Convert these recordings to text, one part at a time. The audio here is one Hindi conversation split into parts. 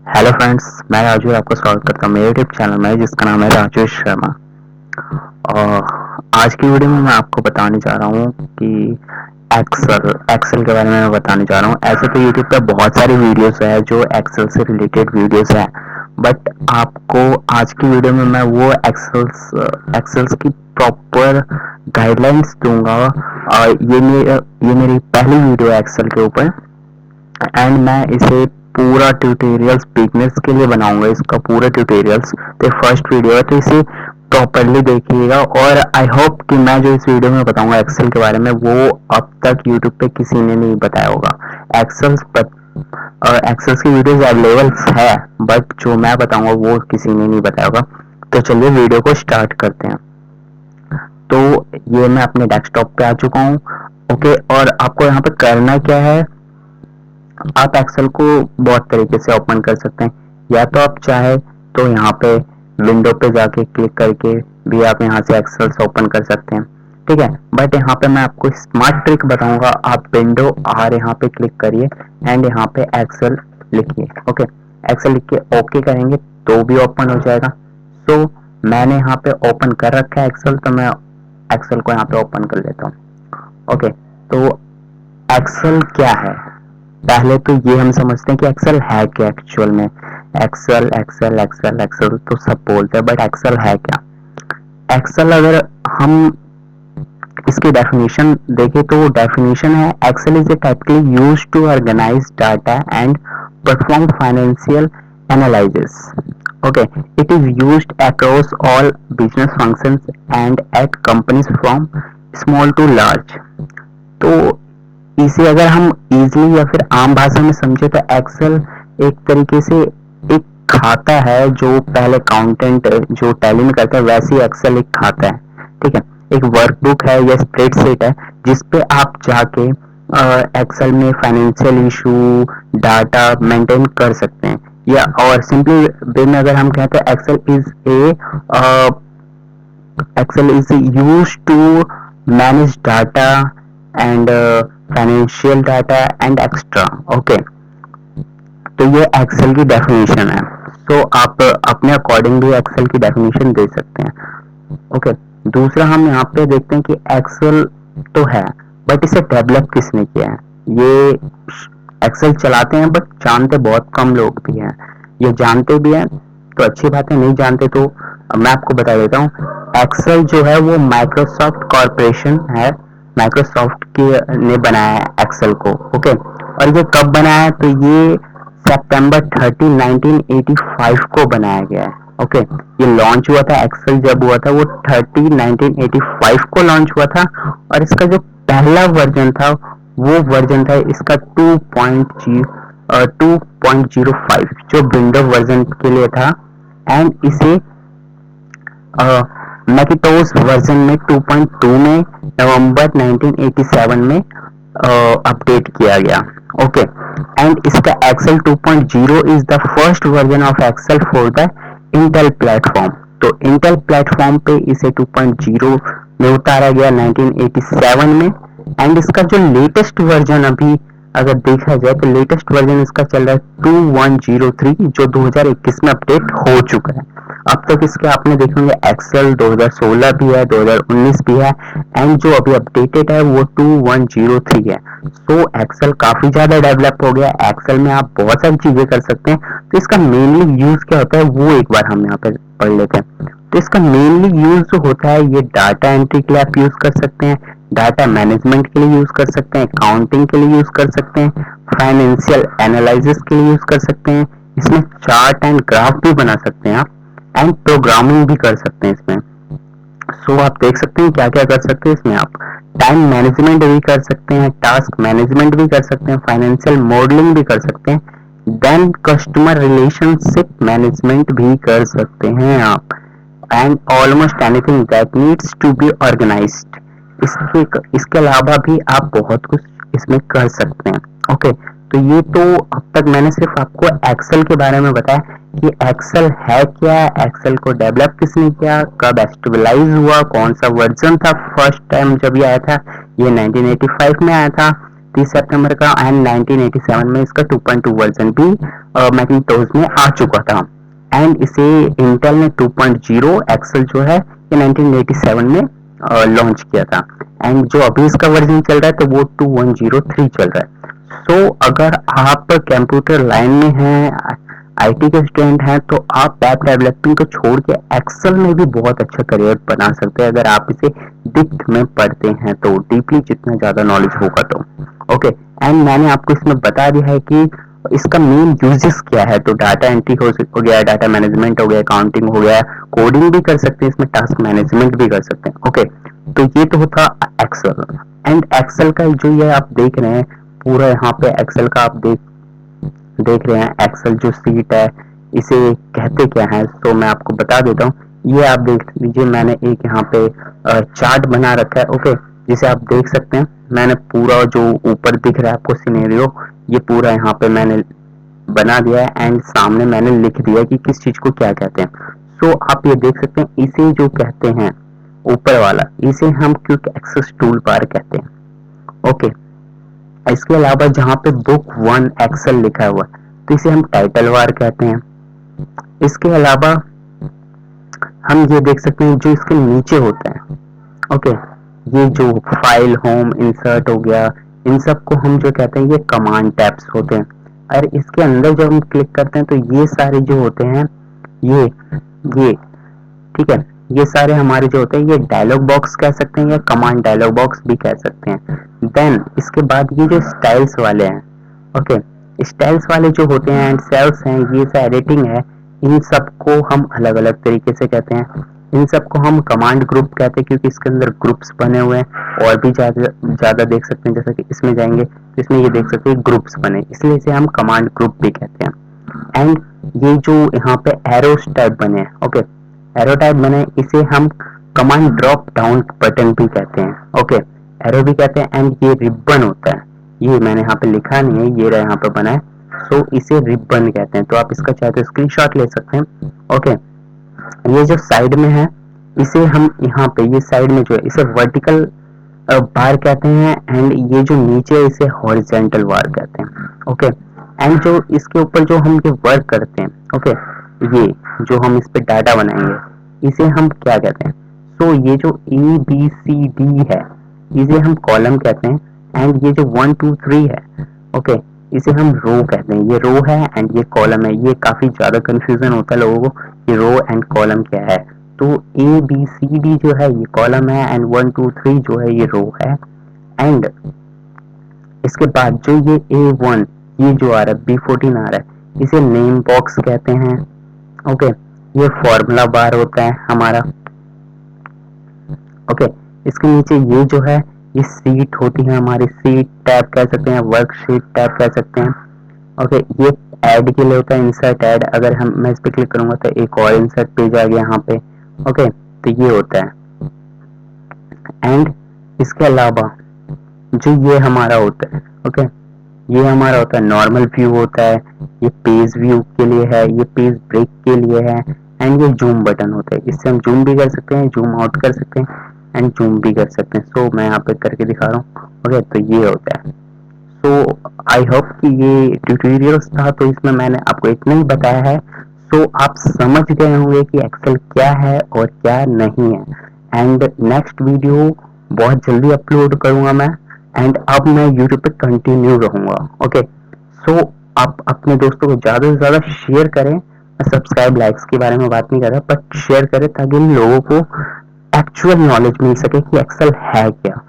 हेलो फ्रेंड्स, मैं राजू आपका स्वागत करता हूँ मेरे यूट्यूब चैनल में जिसका नाम है राजेश शर्मा। और आज की वीडियो में मैं आपको बताने जा रहा हूँ कि एक्सेल के बारे में मैं बताने जा रहा हूँ। ऐसे तो यूट्यूब पे बहुत सारी वीडियोस है जो एक्सेल से रिलेटेड वीडियोस है, बट आपको आज की वीडियो में मैं वो एक्सेल्स की प्रॉपर गाइडलाइंस दूंगा। और ये मेरी पहली वीडियो है एक्सेल के ऊपर, एंड मैं इसे पूरा ट्यूटोरियल्स बिगनर्स के लिए बनाऊंगा। इसका पूरा ट्यूटोरियल्स तो फर्स्ट वीडियो है, तो इसे प्रॉपरली देखिएगा। और आई होप कि मैं जो इस वीडियो में बताऊंगा एक्सेल के बारे में वो अब तक यूट्यूब पे किसी ने नहीं बताया होगा। एक्सेल्स की वीडियोस अवेलेबल है, बट जो मैं बताऊंगा वो किसी ने नहीं बताया होगा। तो चलिए वीडियो को स्टार्ट करते हैं। तो ये मैं अपने डेस्कटॉप पे आ चुका हूँ। ओके, और आपको यहाँ पे करना क्या है, आप एक्सेल को बहुत तरीके से ओपन कर सकते हैं। या तो आप चाहे तो यहाँ पे विंडो पे जाके क्लिक करके भी आप यहाँ से एक्सेल ओपन कर सकते हैं, ठीक है। बट यहाँ पे मैं आपको स्मार्ट ट्रिक बताऊंगा। आप विंडो आर यहाँ पे क्लिक करिए एंड यहाँ पे एक्सेल लिखिए। ओके, एक्सेल लिख के ओके करेंगे तो भी ओपन हो जाएगा। सो मैंने यहाँ पे ओपन कर रखा है एक्सेल, तो मैं एक्सेल को यहाँ पे ओपन कर लेता हूँ। ओके, तो एक्सेल क्या है, पहले तो ये हम समझते हैं कि एक्सेल है क्या एक्चुअल में। एक्सेल एक्सेल एक्सेल एक्सेल तो सब बोलते हैं, बट एक्सेल है क्या। एक्सेल अगर हम इसकी डेफिनेशन देखें तो वो डेफिनेशन है, Excel is a typically used to organise data and perform financial analysis. Okay, it is used across all business functions and at companies from small to large. तो इसे अगर हम इजीली या फिर आम भाषा में समझे तो एक्सेल एक तरीके से एक खाता है जो पहले अकाउंटेंट जो टैली में करता है, वैसे ही एक्सेल एक खाता है, ठीक है। एक वर्कबुक है या स्प्रेडशीट है जिसपे आप जाके एक्सेल में फाइनेंशियल इशू डाटा मेंटेन कर सकते हैं। या और सिंपली वे में अगर हम कहते हैं Excel is used to manage data and financial data and extra. Okay, तो ये एक्सेल की डेफिनेशन है। सो आप अपने अकॉर्डिंग भी एक्सेल की डेफिनेशन दे सकते हैं। ओके, दूसरा हम यहाँ पे देखते हैं कि एक्सेल तो है, बट इसे डेवलप किसने किया है। ये एक्सेल चलाते हैं बट जानते बहुत कम लोग भी हैं। ये जानते भी हैं तो अच्छी बात है, नहीं जानते तो मैं आपको बता देता हूँ। एक्सेल जो है वो माइक्रोसॉफ्ट कॉरपोरेशन है, माइक्रोसॉफ्ट के ने बनाया है एक्सेल को। ओके, और ये कब बनाया है, तो ये सितंबर 30 1985 को बनाया गया है। ओके, ये लॉन्च हुआ था, एक्सेल जब हुआ था वो 30 1985 को लॉन्च हुआ था। और इसका जो पहला वर्जन था वो वर्जन था इसका 2.05 जो विंडो वर्जन के लिए था। एंड इसे मैकिंटोश वर्जन में 2.2 में नवंबर 1987 में अपडेट किया गया। ओके, एंड इसका Excel 2.0 is the first version of Excel for the Intel platform. तो इंटेल प्लेटफॉर्म पे इसे 2.0 में उतारा गया 1987 में। एंड इसका जो लेटेस्ट वर्जन अभी अगर देखा जाए तो लेटेस्ट वर्जन इसका चल रहा है 2103 जो 2021 में अपडेट हो चुका है। अब तक इसके आपने देखे होंगे एक्सेल 2016 भी है, 2019 भी है, एंड जो अभी अपडेटेड है वो 2103 है। सो एक्सेल काफी ज्यादा डेवलप हो गया। एक्सेल में आप बहुत सारी चीजें कर सकते हैं। तो इसका मेनली यूज क्या होता है वो एक बार हम यहाँ पे पढ़ लेते हैं। तो इसका मेनली यूज जो होता है ये डाटा एंट्री के लिए आप यूज कर सकते हैं, डाटा मैनेजमेंट के लिए यूज कर सकते हैं, अकाउंटिंग के लिए यूज कर सकते हैं, फाइनेंशियल एनालिसिस के लिए यूज कर सकते हैं। इसमें चार्ट एंड ग्राफ भी बना सकते हैं आप, एंड प्रोग्रामिंग भी कर सकते हैं इसमें। सो आप देख सकते हैं क्या क्या कर सकते हैं इसमें। आप टाइम मैनेजमेंट भी कर सकते हैं, टास्क मैनेजमेंट भी कर सकते हैं, फाइनेंशियल मॉडलिंग भी कर सकते हैं, देन कस्टमर रिलेशनशिप मैनेजमेंट भी कर सकते हैं आप, and almost anything that needs to be organised. इसके अलावा भी आप बहुत कुछ इसमें कर सकते हैं। ओके, तो ये तो अब तक मैंने सिर्फ आपको एक्सेल के बारे में बताया कि एक्सेल है क्या, एक्सेल को डेवलप किसने किया, कब स्टेबलाइज हुआ, कौन सा वर्जन था फर्स्ट टाइम जब ये आया था, ये 1985 में आया था। 30 सितंबर का, एंड 1987 में इसका 2.2 वर्जन भी मैकिंटोश में आ चुका था। एंड इसे इंटेल ने 2.0 एक्सेल जो है ये 1987 में लॉन्च किया था। एंड जो अभी इसका वर्जन चल रहा है तो वो 2103 चल रहा है। सो अगर आप कंप्यूटर लाइन में हैं, आईटी के स्टूडेंट हैं, तो आप वेब डेवलपिंग को छोड़ के एक्सेल में भी बहुत अच्छा करियर बना सकते हैं अगर आप इसे डिप्थ में पढ़ते हैं तो, डीपली जितना ज्यादा नॉलेज होगा तो। ओके, एंड मैंने आपको इसमें बता दिया है कि इसका मेन यूजेस क्या है। तो डाटा एंट्री हो गया, डाटा मैनेजमेंट हो गया, अकाउंटिंग हो गया, कोडिंग भी कर सकते हैं इसमें, टास्क मैनेजमेंट भी कर सकते हैं। ओके, तो ये तो होता एक्सेल। एंड एक्सेल का जो ये आप देख रहे हैं पूरा, यहाँ पे एक्सेल का आप देख रहे हैं। एक्सेल जो सीट है इसे कहते क्या है, तो मैं आपको बता देता हूँ। ये आप देख लीजिए, मैंने एक यहाँ पे चार्ट बना रखा है। ओके, जिसे आप देख सकते हैं। मैंने पूरा जो ऊपर दिख रहा है आपको सिनेरियो, ये पूरा यहाँ पे मैंने बना दिया है, एंड सामने मैंने लिख दिया कि किस चीज को क्या कहते हैं। सो आप ये देख सकते हैं, इसे जो कहते हैं ऊपर वाला, इसे हम क्विक एक्सेस टूल बार कहते हैं। ओके, इसके अलावा जहाँ पे बुक 1 एक्सेल लिखा हुआ तो इसे हम टाइटल बार कहते हैं। इसके अलावा हम ये देख सकते हैं जो इसके नीचे होता है। ओके, ये जो फाइल, होम, इंसर्ट हो गया, इन सब को हम जो कहते हैं ये कमांड टैब्स होते हैं। और इसके अंदर जब हम क्लिक करते हैं तो ये सारे जो होते हैं ये ठीक है, ये सारे हमारे जो होते हैं ये डायलॉग बॉक्स कह सकते हैं या कमांड डायलॉग बॉक्स भी कह सकते हैं। देन इसके बाद ये जो स्टाइल्स वाले हैं, ओके, स्टाइल्स वाले जो होते हैं एंड सेल्स हैं, ये सब एडिटिंग है, इन सबको हम अलग अलग तरीके से कहते हैं। इन सबको हम कमांड ग्रुप कहते हैं क्योंकि इसके अंदर ग्रुप्स बने हुए हैं, और भी ज्यादा देख सकते हैं। जैसा कि इसमें जाएंगे तो इसमें ये देख सकते हैं ग्रुप्स बने, इसलिए इसे हम कमांड ग्रुप भी कहते हैं। एंड ये जो यहाँ पे एरोस टाइप बने हैं, ओके, एरो टाइप बने, इसे हम कमांड ड्रॉप डाउन बटन भी कहते हैं। ओके, एरो भी कहते हैं। एंड ये रिबन होता है, ये मैंने यहाँ पे लिखा नहीं है, ये रहा यहाँ पे बना है, सो इसे रिबन कहते हैं। तो आप इसका चाहे तो स्क्रीनशॉट ले सकते हैं। ओके, ये जो साइड में है इसे हम यहाँ पे, ये साइड में जो है इसे वर्टिकल बार कहते हैं, एंड ये जो नीचे है इसे हॉरिजेंटल बार कहते हैं। ओके, एंड जो इसके ऊपर जो हम ये वर्क करते हैं, ओके, ये जो हम इस पे डाटा बनाएंगे इसे हम क्या कहते हैं। सो ये जो ए बी सी डी है इसे हम कॉलम कहते हैं, एंड ये जो 1 2 3 है, ओके, इसे हम रो कहते हैं। ये रो है एंड ये कॉलम है। ये काफी ज्यादा कंफ्यूजन होता है लोगों को कि रो एंड कॉलम क्या है। तो ए बी सी डी जो है ये कॉलम है, एंड 1 2 3 जो है ये रो है। एंड इसके बाद जो ये A1 ये जो आ रहा है B14 आ रहा है, इसे नेम बॉक्स कहते हैं। ओके, ये फॉर्मूला बार होता है हमारा। ओके, इसके नीचे ये जो है ये सीट होती है हमारी, सीट टैब कह सकते हैं, वर्कशीट टैब कह सकते हैं। ओके, ये ऐड के लिए होता है, इंसर्ट ऐड। अगर मैं इस पे क्लिक करूंगा तो एक और इंसर्ट पेज आ गया यहाँ पे। ओके, तो ये होता है। एंड इसके अलावा जो ये हमारा होता है, ओके, ये हमारा होता है नॉर्मल व्यू होता है, ये पेज व्यू के लिए है, ये पेज ब्रेक के लिए है, एंड ये जूम बटन होता है। इससे हम जूम भी कर सकते हैं, जूम आउट कर सकते हैं, एंड जूम भी कर सकते हैं। सो मैं यहाँ पे करके दिखा रहा हूँ। ओके, तो ये होता है। सो आई होप कि ये ट्यूटोरियल्स था तो इसमें मैंने आपको इतना ही बताया है। सो आप समझ गए होंगे कि एक्सेल क्या है और क्या नहीं है। एंड नेक्स्ट वीडियो बहुत जल्दी अपलोड करूंगा मैं, एंड अब मैं यूट्यूब पे कंटिन्यू रहूंगा। ओके, सो आप अपने दोस्तों को ज्यादा से ज्यादा शेयर करें। सब्सक्राइब लाइक्स के बारे में बात नहीं कर रहा, बट शेयर करें ताकि इन लोगों को एक्चुअल नॉलेज मिल सके कि एक्सेल है क्या।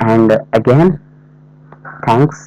And again thanks